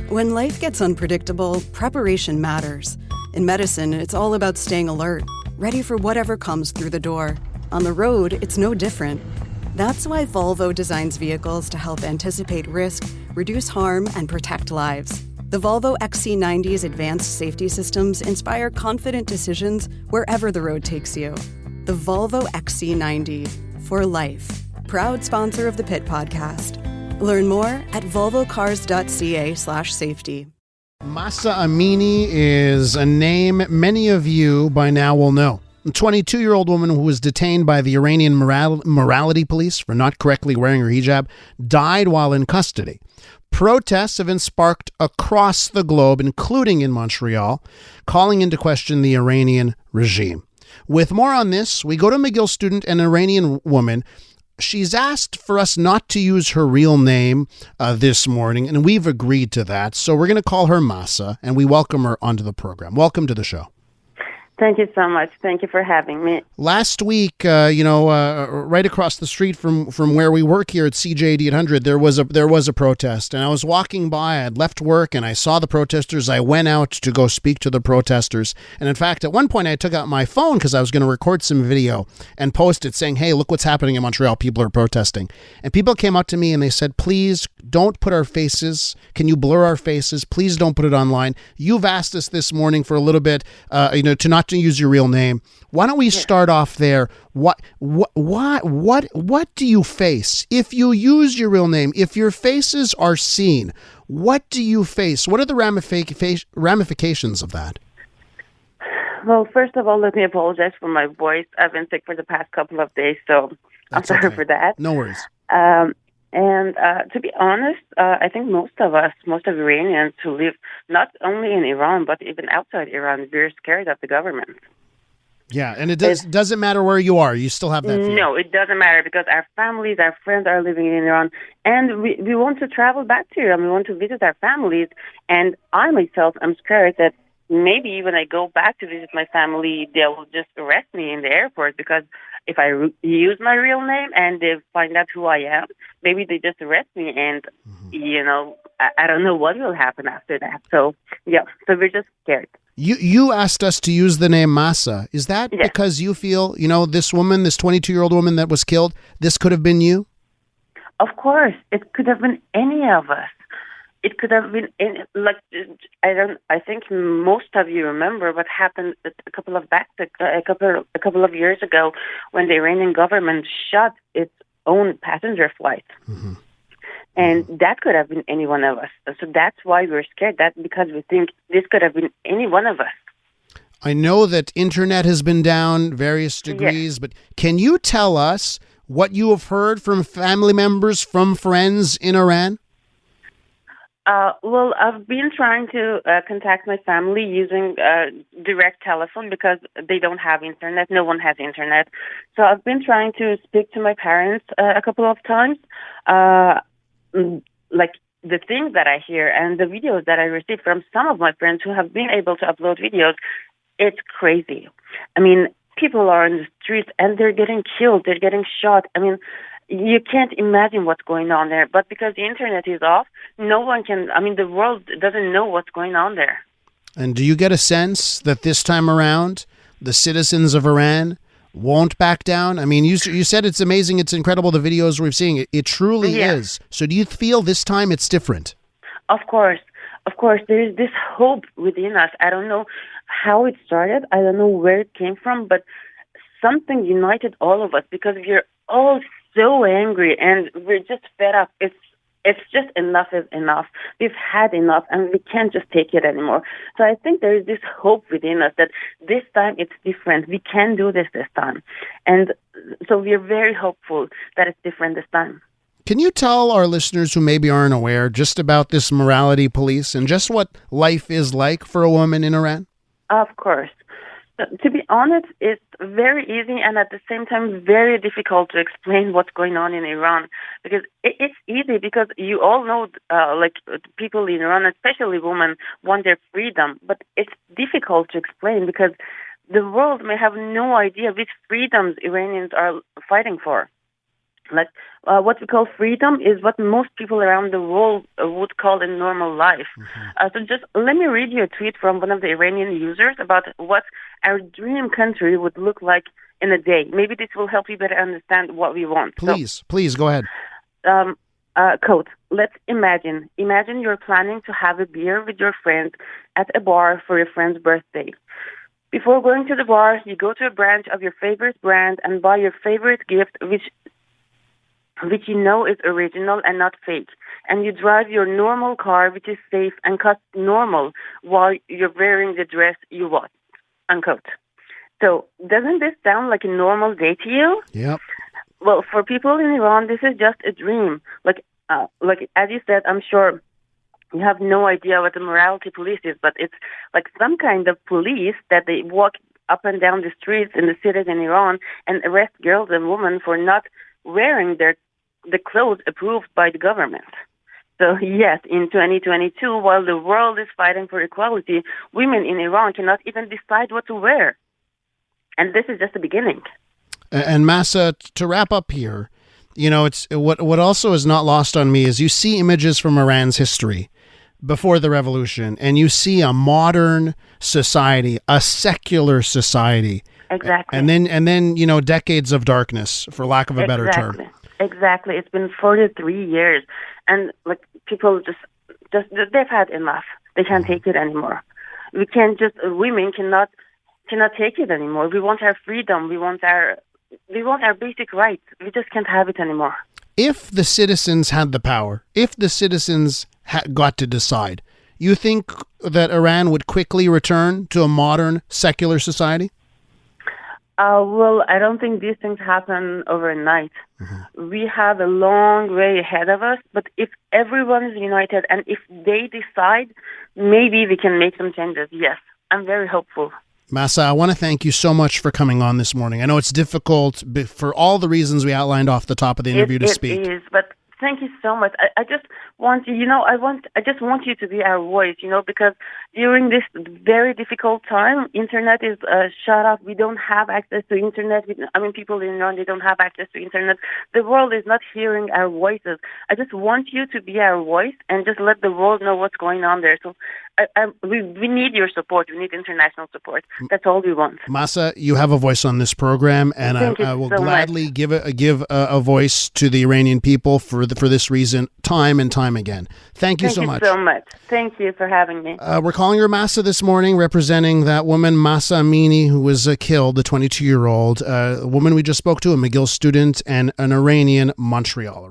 When life gets unpredictable, preparation matters. In medicine, it's all about staying alert, ready for whatever comes through the door. On the road, it's no different. That's why Volvo designs vehicles to help anticipate risk, reduce harm, and protect lives. The Volvo XC90's advanced safety systems inspire confident decisions wherever the road takes you. The Volvo XC90, for life. Proud sponsor of the Pit Podcast. Learn more at volvocars.ca/safety. Mahsa Amini is a name many of you by now will know. A 22-year-old woman who was detained by the Iranian morality police for not correctly wearing her hijab died while in custody. Protests have been sparked across the globe, including in Montreal, calling into question the Iranian regime. With more on this, we go to McGill student and Iranian woman. She's asked for us not to use her real name this morning, and we've agreed to that. So we're going to call her Mahsa, and we welcome her onto the program. Welcome to the show. Thank you so much. Thank you for having me. Last week, right across the street from where we work here at CJD 800, there was a protest, and I was walking by. I had left work, and I saw the protesters. I went out to go speak to the protesters, and in fact, at one point, I took out my phone because I was going to record some video and post it, saying, "Hey, look what's happening in Montreal. People are protesting." And people came up to me and they said, "Please don't put our faces. Can you blur our faces? Please don't put it online. You've asked us this morning for a little bit, to not to use your real name. Why don't we start off there? What do you face if you use your real name? If your faces are seen, what do you face? What are the ramifications of that?" Well, first of all, let me apologize for my voice. I've been sick for the past couple of days, so I'm sorry for that. No worries. And to be honest, I think most of Iranians who live not only in Iran, but even outside Iran, we're scared of the government. Yeah, and it doesn't matter where you are. You still have that fear. No, it doesn't matter because our families, our friends are living in Iran, and we want to travel back to Iran. We want to visit our families, and I myself am scared that maybe when I go back to visit my family, they will just arrest me in the airport because if I use my real name and they find out who I am, maybe they just arrest me and, I don't know what will happen after that. So, yeah, so we're just scared. You asked us to use the name Mahsa. Is that because you feel, this woman, this 22-year-old woman that was killed, this could have been you? Of course. It could have been any of us. It could have been, I think most of you remember what happened a couple of years ago when the Iranian government shot its own passenger flight. Mm-hmm. And that could have been any one of us. So that's why we're scared, because we think this could have been any one of us. I know that internet has been down various degrees, but can you tell us what you have heard from family members, from friends in Iran? Well, I've been trying to contact my family using direct telephone because they don't have internet. No one has internet. So I've been trying to speak to my parents a couple of times. Like the things that I hear and the videos that I receive from some of my friends who have been able to upload videos, it's crazy. I mean, people are in the streets and they're getting killed. They're getting shot. I mean, you can't imagine what's going on there. But because the internet is off, no one can, the world doesn't know what's going on there. And do you get a sense that this time around, the citizens of Iran won't back down? I mean, you said it's amazing, it's incredible, the videos we're seeing. It truly is. So do you feel this time it's different? Of course. There is this hope within us. I don't know how it started. I don't know where it came from, but something united all of us because we're all so angry and we're just fed up. It's just enough is enough. We've had enough and we can't just take it anymore. So I think there is this hope within us that this time it's different. We can do this time. And so we're very hopeful that it's different this time. Can you tell our listeners who maybe aren't aware just about this morality police and just what life is like for a woman in Iran? Of course. To be honest, it's very easy and at the same time very difficult to explain what's going on in Iran. Because it's easy because you all know, people in Iran, especially women, want their freedom. But it's difficult to explain because the world may have no idea which freedoms Iranians are fighting for. Like what we call freedom is what most people around the world would call a normal life. So just let me read you a tweet from one of the Iranian users about what our dream country would look like in a day. Maybe this will help you better understand what we want. Please go ahead. Quote, let's imagine you're planning to have a beer with your friends at a bar for your friend's birthday. Before going to the bar, you go to a branch of your favorite brand and buy your favorite gift, which you know is original and not fake. And you drive your normal car, which is safe and costs normal, while you're wearing the dress you want, unquote. So doesn't this sound like a normal day to you? Yep. Well, for people in Iran, this is just a dream. Like as you said, I'm sure you have no idea what the morality police is, but it's like some kind of police that they walk up and down the streets in the cities in Iran and arrest girls and women for not wearing the clothes approved by the government. So yes, in 2022, while the world is fighting for equality, women in Iran cannot even decide what to wear. And this is just the beginning. And Mahsa, to wrap up here, it's what also is not lost on me is you see images from Iran's history before the revolution, and you see a modern society, a secular society. Exactly. And then decades of darkness, for lack of a better term. Exactly. It's been 43 years, and like people just they've had enough. They can't take it anymore. Women cannot take it anymore. We want our freedom. We want our basic rights. We just can't have it anymore. If the citizens had the power, if the citizens got to decide, you think that Iran would quickly return to a modern secular society? Well, I don't think these things happen overnight. We have a long way ahead of us, but if everyone is united and if they decide, maybe we can make some changes. Yes, I'm very hopeful. Mahsa, I want to thank you so much for coming on this morning. I know it's difficult for all the reasons we outlined off the top of the interview to speak. It is, but thank you so much. I just want you, I just want you to be our voice, because during this very difficult time, internet is shut off. We don't have access to internet. People in Iran, they don't have access to internet. The world is not hearing our voices. I just want you to be our voice and just let the world know what's going on there. So we need your support. We need international support. That's all we want. Mahsa, you have a voice on this program, and I will gladly give a voice to the Iranian people for this reason, time and time again. Thank you so much. Thank you so much. Thank you for having me. We're calling her Mahsa this morning, representing that woman, Mahsa Amini, who was killed, the 22-year-old woman we just spoke to, a McGill student and an Iranian Montrealer.